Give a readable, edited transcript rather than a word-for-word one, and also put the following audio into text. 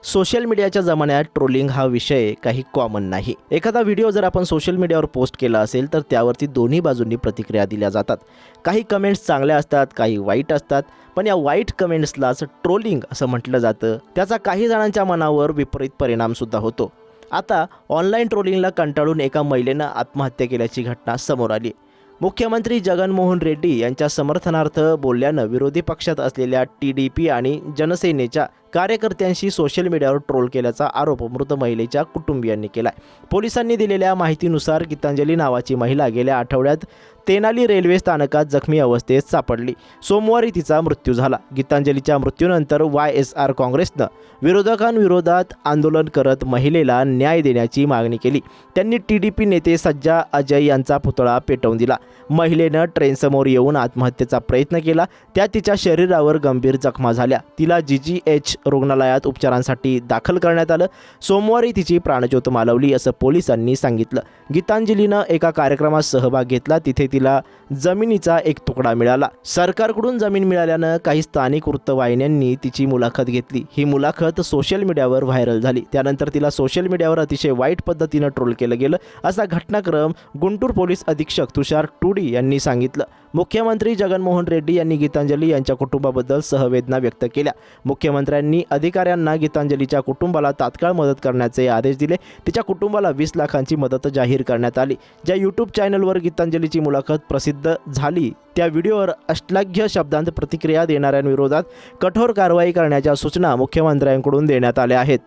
Social मीडियाच्या जमान्यात trawling हा विषय काही कॉमन नाही। एखादा व्हिडिओ जर आपण सोशल मीडियावर पोस्ट केला असेल तर त्यावरती दोन्ही बाजूंनी प्रतिक्रिया दिल्या जातात। काही कमेंट्स चांगल्या असतात, काही वाईट असतात, पण या वाईट कमेंट्सलाच ट्रोलिंग असं म्हटलं जातं। त्याचा काही जणांच्या मनावर विपरीत परिणाम सुद्धा होतो। आता ऑनलाईन ट्रोलिंगला कंटाळून एका महिलेनं आत्महत्या केल्याची घटना समोर आली। मुख्यमंत्री जगनमोहन रेड्डी यांच्या समर्थनार्थ बोलल्यानं विरोधी पक्षात असलेल्या TDP आणि जनसेनेच्या कार्यकर्त्यांशी सोशल मीडियावर ट्रोल केल्याचा आरोप मृत महिलेच्या कुटुंबियांनी केला। पोलिसांनी दिलेल्या माहितीनुसार गीतांजली नावाची महिला गेल्या आठवड्यात तेनाली रेल्वे स्थानकात जखमी अवस्थेत सापडली। सोमवारी तिचा मृत्यू झाला। गीतांजलीच्या मृत्यूनंतर YSR काँग्रेसनं विरोधकांविरोधात आंदोलन करत महिलेला न्याय देण्याची मागणी केली। त्यांनी TDP नेते सज्जा अजय यांचा पुतळा पेटवून दिला। महिलेनं ट्रेनसमोर येऊन आत्महत्येचा प्रयत्न केला। त्या तिच्या शरीरावर गंभीर जखमा झाल्या। तिला GGH रुग्णालयात उपचारांसाठी दाखल करण्यात आलं। सोमवारी तिची प्राणज्योत मालवली असं पोलिसांनी सांगितलं। गीतांजलीनं एका कार्यक्रमात सहभाग घेतला, तिथे तिला जमिनीचा एक तुकडा मिळाला। सरकारकडून जमीन मिळाल्यानं काही स्थानिक वृत्तवाहिन्यांनी तिची मुलाखत घेतली। ही मुलाखत सोशल मीडियावर व्हायरल झाली। त्यानंतर तिला सोशल मीडियावर अतिशय वाईट पद्धतीनं ट्रोल केलं गेलं असा घटनाक्रम गुंटूर पोलीस अधीक्षक तुषार टुडी यांनी सांगितलं। मुख्यमंत्री जगनमोहन रेड्डी यांनी गीतांजली यांच्या कुटुंबाबद्दल सहवेदना व्यक्त केल्या। मुख्यमंत्र्यांनी अधिकाऱ्यांना गीतांजलीच्या कुटुंबाला तात्काळ मदत करण्याचे आदेश दिले। तिच्या कुटुंबाला 20 लाखांची मदत जाहीर करण्यात आली। ज्या YouTube चॅनलवर गीतांजलीची मुलाखत प्रसिद्ध झाली त्या व्हिडिओवर अश्लाघ्य शब्दांत प्रतिक्रिया देणाऱ्यांविरोधात कठोर कारवाई करण्याच्या सूचना मुख्यमंत्र्यांकडून देण्यात आल्या आहेत।